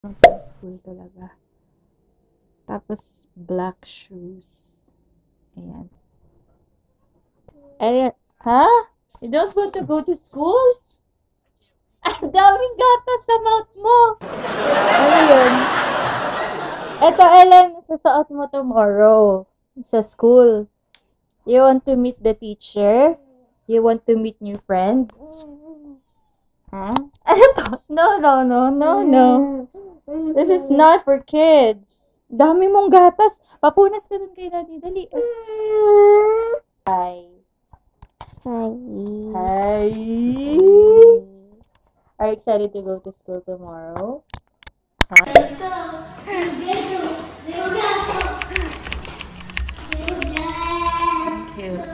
School talaga. Tapos, black shoes. Ayan. Ayan. Ha? You don't want to go to school? Ang daming gatas sa mouth mo. Ano yun? Eto, Ellen, sasuot mo tomorrow sa school. You want to meet the teacher? You want to meet new friends? Huh? Ano to? No. This is not for kids. Dami mong gatas. Papunas ka dun kay Daddy. Dali. Hi. Hi. Are you excited to go to school tomorrow? Huh? Cute.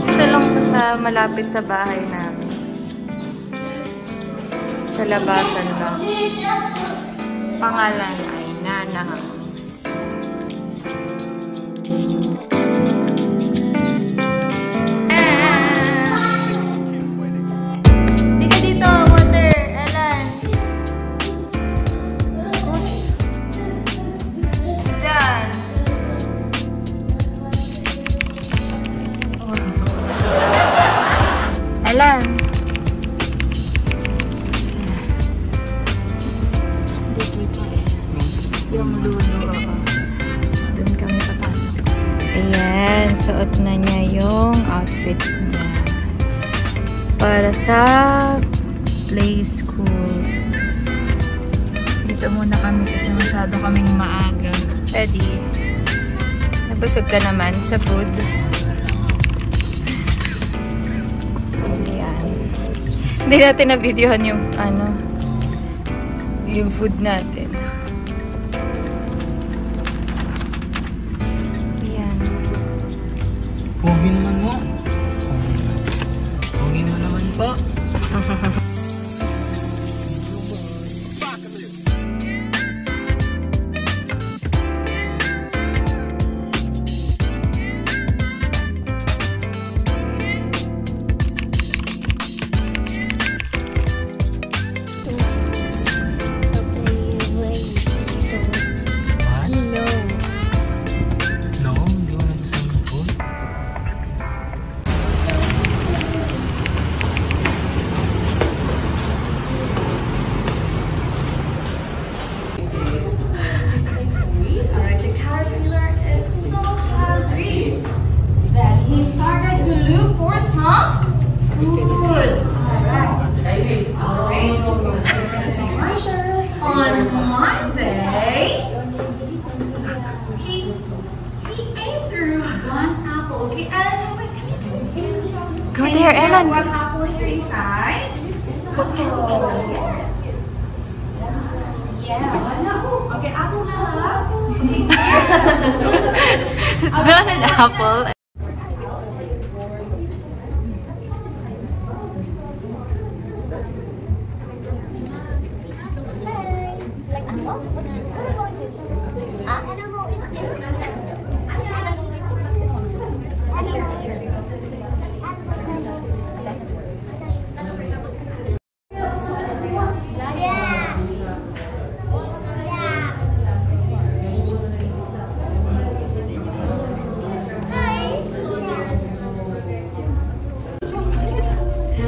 Ito lang po sa malapit sa bahay namin. Sa labasan lang. Pangalan ay Nana House. Alam. Hindi kita eh. Yung lulo. Doon kami papasok. Ayan. Suot na niya yung outfit niya. Para sa play school. Dito muna kami kasi masyado kaming maaga. Ready? Nabusog ka naman sa food. Hindi natin na-videohan yung, yung food natin. Ayan. Pogi naman mo. Pogi mo naman po. Go there, Ellen. One apple here inside. Oh, yes. Yeah, one apple. Okay, apple na lang. It's not an apple.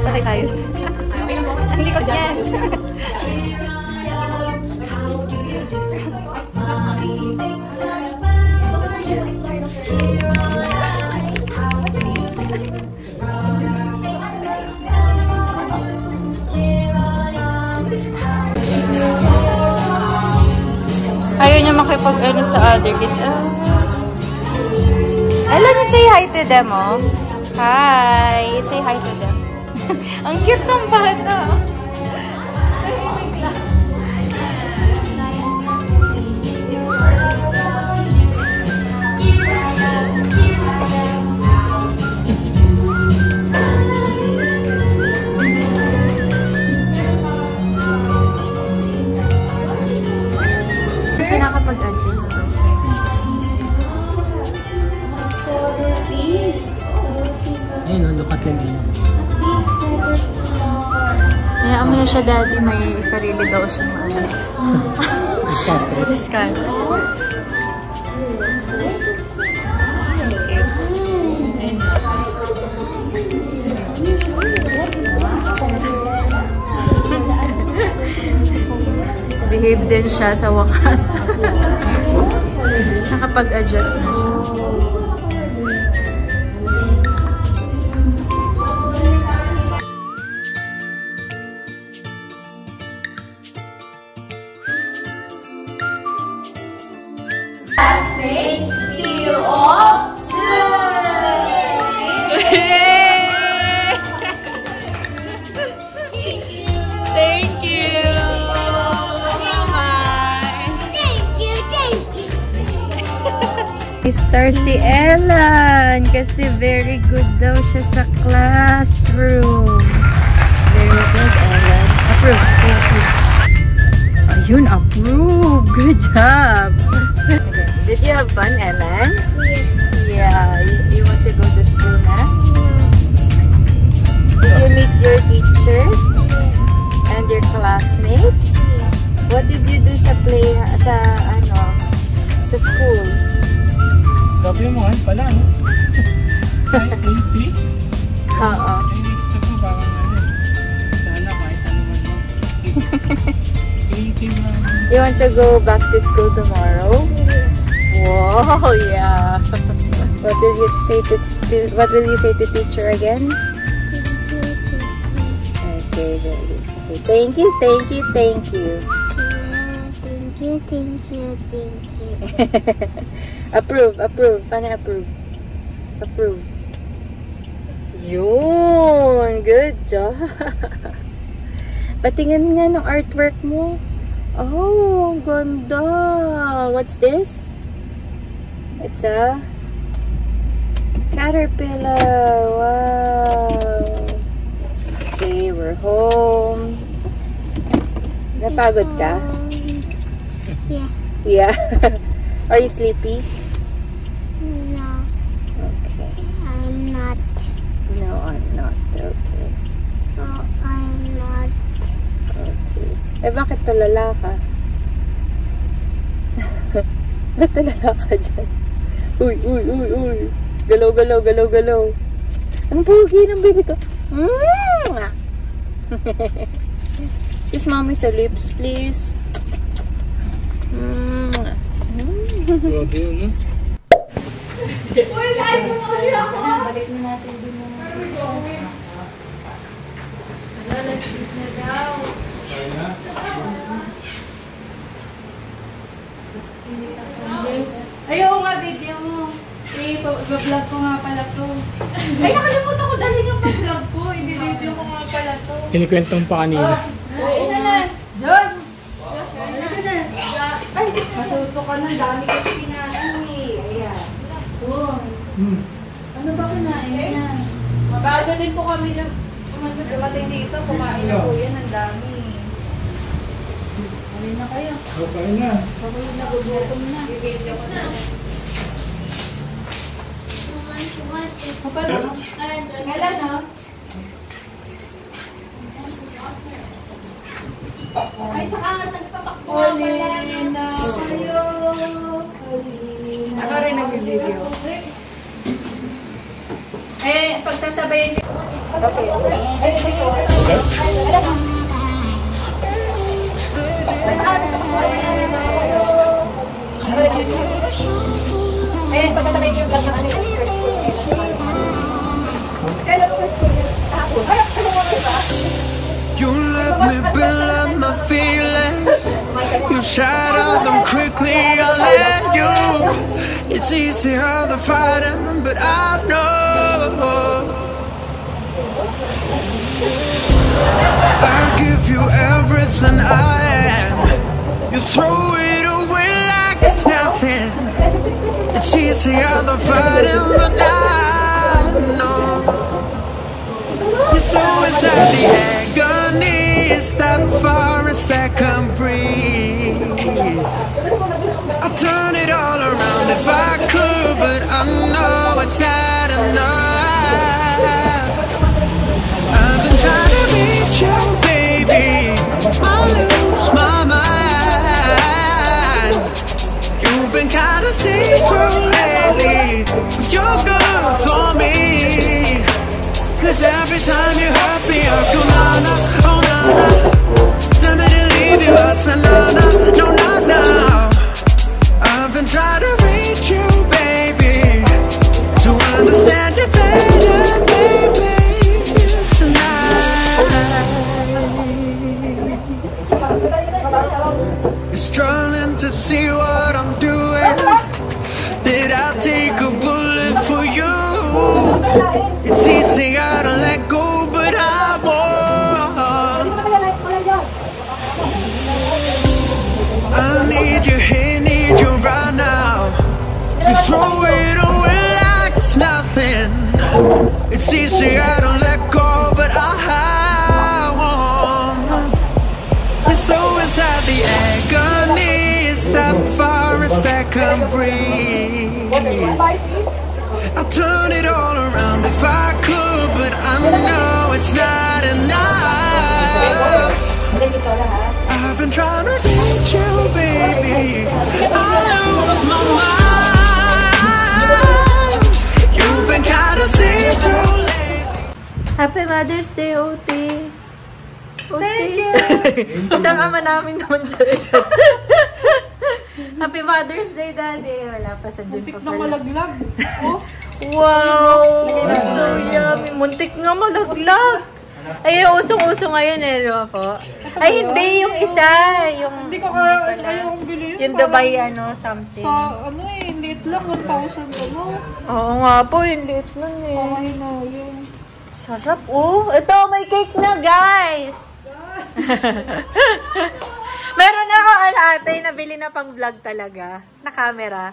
Patay tayo. Hindi ko dyan. Ayaw niya makipag-ano sa other kids. Ellen, say hi to them, oh. Hi. Say hi to them. Ang cute ng bata. Siya nakapag-adjust. Ayun, look at them. Hayaan mo na siya, Daddy. May sarili daw siyang ano. Discount. Behave din siya sa wakas. Nakapag-adjust na siya. Classmates, see you all soon! Thank you! Star si Ellen kasi very good daw siya sa classroom. Very good, Ellen. Approve. Say approve. Ayun, approve. Good job. Okay. Did you have fun, Ellen? Yeah. You want to go to school na? Did you meet your teachers? And your classmates? What did you do sa sa school? Doble mo pala, no? Kahit 80? Oo. I-expect mo parang ano. Sana kahit ano man mo. 80 lang. You want to go back to school tomorrow? Wow, yeah. What will you say to teacher again? Okay, very good. So, thank you. Approve. Paano approve? Approve. Yun! Good job! Patingin nga ng artwork mo. Oh, ang ganda! What's this? It's a caterpillar. Wow! Okay, we're home. Napagod ka? Yeah. Are you sleepy? No, Okay. I'm not. No, I'm not. Okay. No, I'm not. Okay. Eh, bakit tulala ka? Ba't tulala ka dyan? Uy. Galaw. Ang pogi ng baby ko. Kiss mommy sa lips, please. Grabe yun, no? Balik na natin din yung Ayaw nga video mo. Vlog ko nga pala to. Ay, nakalimutan ko dahil yung vlog ko. I-video ko nga pala to. Kinikwentong pa kanina. Ina na. Diyos! Ay, masusuka ng dami kasi kinain eh. Ayan. Ano ba kinain niya? Bago din po kami lang dumating dito. Kumain na po yan. Ang dami. Ano na kayo? Okay na. Ako yung nagugutom na. I-video ko na. Kailan no? Ay, saka nagpatakbo ka pala. Alina kayo. Ako rin nag-video. Eh, pagsasabayin niyo. Okay. Eh, pagsasabayin niyo yung vlog na You let me build up my feelings. You shatter them quickly, I'll let you. It's easier the fighting, but I know I give you everything I am. You throw it away like it's nothing. It's easier the fighting, but I know you're so inside the agony. Stop for a second, breathe. I'll turn it all around if I could, but I know it's not enough. I've been trying to reach you, baby. na, oh na na. Tell me to leave you, I said no, no, no, not now. I've been trying to reach you, baby, to understand you better, baby, tonight. You're struggling to see what I'm doing. Did I take a bullet for you? It's easy to let go, but I won't. I need you here, need you right now. You throw it away like it's nothing. It's easy to let go, but I won't. It's always at the agony. Stop for a second, breathe. I'll turn it all around if I could, but I know it's not enough. I've been trying to reach you, baby. I lose my mind. You've been kinda seen through lately. Happy Mother's Day, OT. Thank you. Isang ama namin naman dyan. Happy Mother's Day, Daddy. Wala pa sa gym pa Muntik na pala. malaglag. Oh. Wow! So yummy. Muntik nga malaglag. Ay, usong-uso ngayon eh, di ba po? Ay, hindi. Yung isa. Yung, Hindi ko kaya kong bilhin. yung Dubai, something. Sa, liit lang, 1,000 Oo nga po, yung liit nun eh. Ay, no, yun. Sarap, oh. Ito, may cake na, guys! Meron na ako ate, nabili na pang vlog talaga. Na camera.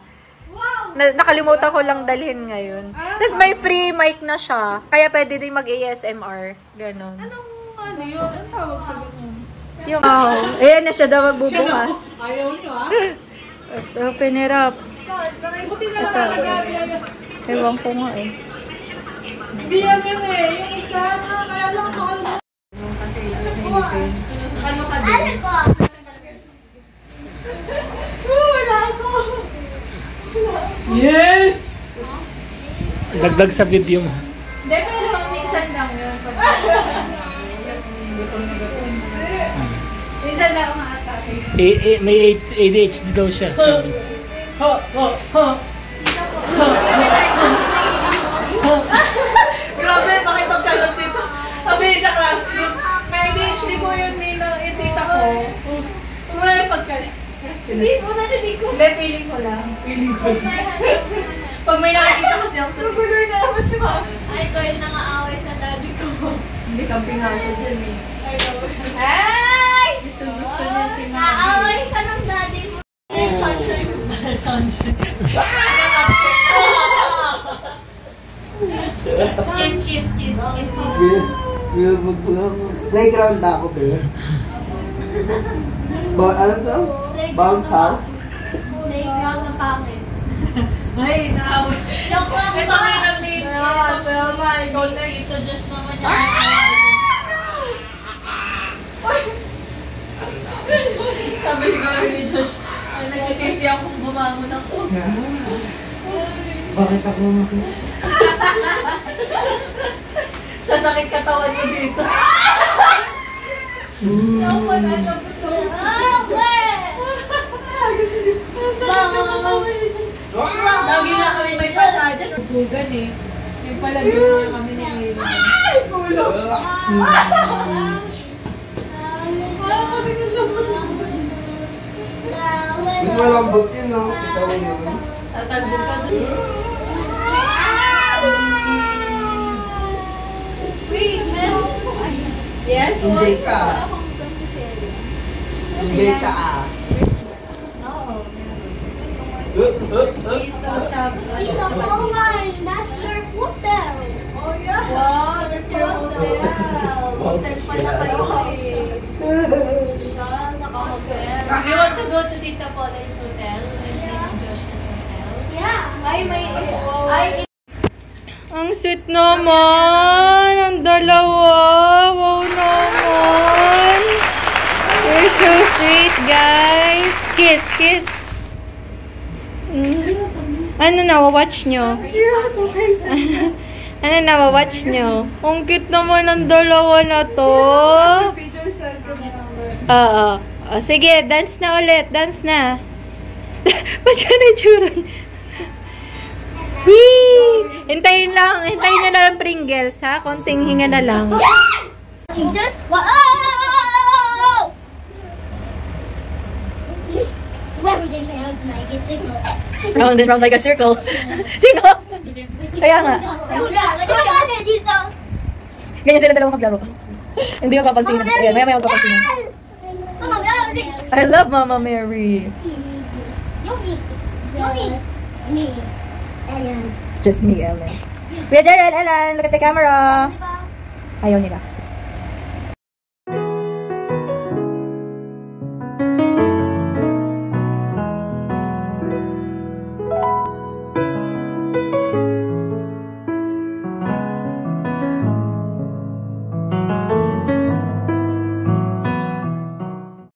Wow! Nakalimutan ko lang dalhin ngayon. Tapos may free mic na siya. Kaya pwede din mag-ASMR. Ganon. Ano yun? Anong tawag sa ganun? Yung, ayan na siya daw magbubukas. Ayaw niyo, ah? Let's open it up. Buti na lang talaga. Ewan ko nga eh. Hindi yan yun eh. Yung isa na, kaya lang mahal mo. Ano ka din? Wala ako. Yes! Dagdag sa video mo. Hindi, pero minsan lang yun. Minsan lang mga atake. May ADHD daw siya. Sabi. Grabe, makipagkalot dito. Sabi sa classroom, may ADHD ko yun nila, tita ko. May pagkalot. Hindi ko na, hindi ko. Hindi, feeling ko lang. Feeling ko. Pag may nakikita kasi ako sa... Naguloy na ako si Mama. Ay, ko yung nangaaway sa daddy ko. Hindi kami nga siya dyan eh. Ay! Gusto niya si Mami. Naaway ka ng daddy mo. Sunshine. Kiss. Playground na ako, be. Ano to? Bounce house? Playground na pangit. Ay, naawit. Joke lang Ito ba? nga yung name. Pero na, ikaw na I-suggest naman niya. Sabi siguro ni Josh, nagsisisi akong bumangon ako. Bakit ako naman? Sasakit katawan mo dito. Lagi na kami may pasada. Nagpugan eh. Yung pala doon na kami nililang. Ay! Pulo! Mas malambot yun, no? Ikaw yun. Tatandun ka doon. Wait, meron po. Ay, Yes? Hindi ka. akong ganito seryo. Hindi ka, ah. Oo. Dito sa... Tita Pauline, that's your hotel. Oh yeah! Wow, that's your hotel. Hotel pala kayo eh. Siya, naka-hotel. You want to go to Tita Pauline's hotel? And then Josh's hotel? Yeah. Ay, may... Ay, Ang sweet naman! Ang dalawa! Wow naman! You're so sweet, guys! Kiss! Ano na, watch nyo? Ano na, watch nyo? Ang cute naman ng dalawa na to. Oo. Sige, dance na ulit. Dance na. Ba't ka na itsura? Whee! Hintayin nyo na lang Pringles, ha? Konting hinga na lang. Jesus! Wow! Round and round like a circle. Round and round like a circle. Sino? Kaya nga. Jesus! Ganyan sila dalawang maglaro. Hindi mo papansin. Ayan, maya papansin. Mama Mary! I love Mama Mary. Me. Ayan. It's just me, Ellen. Kuya Gerald, Ellen, look at the camera. Ayaw nila.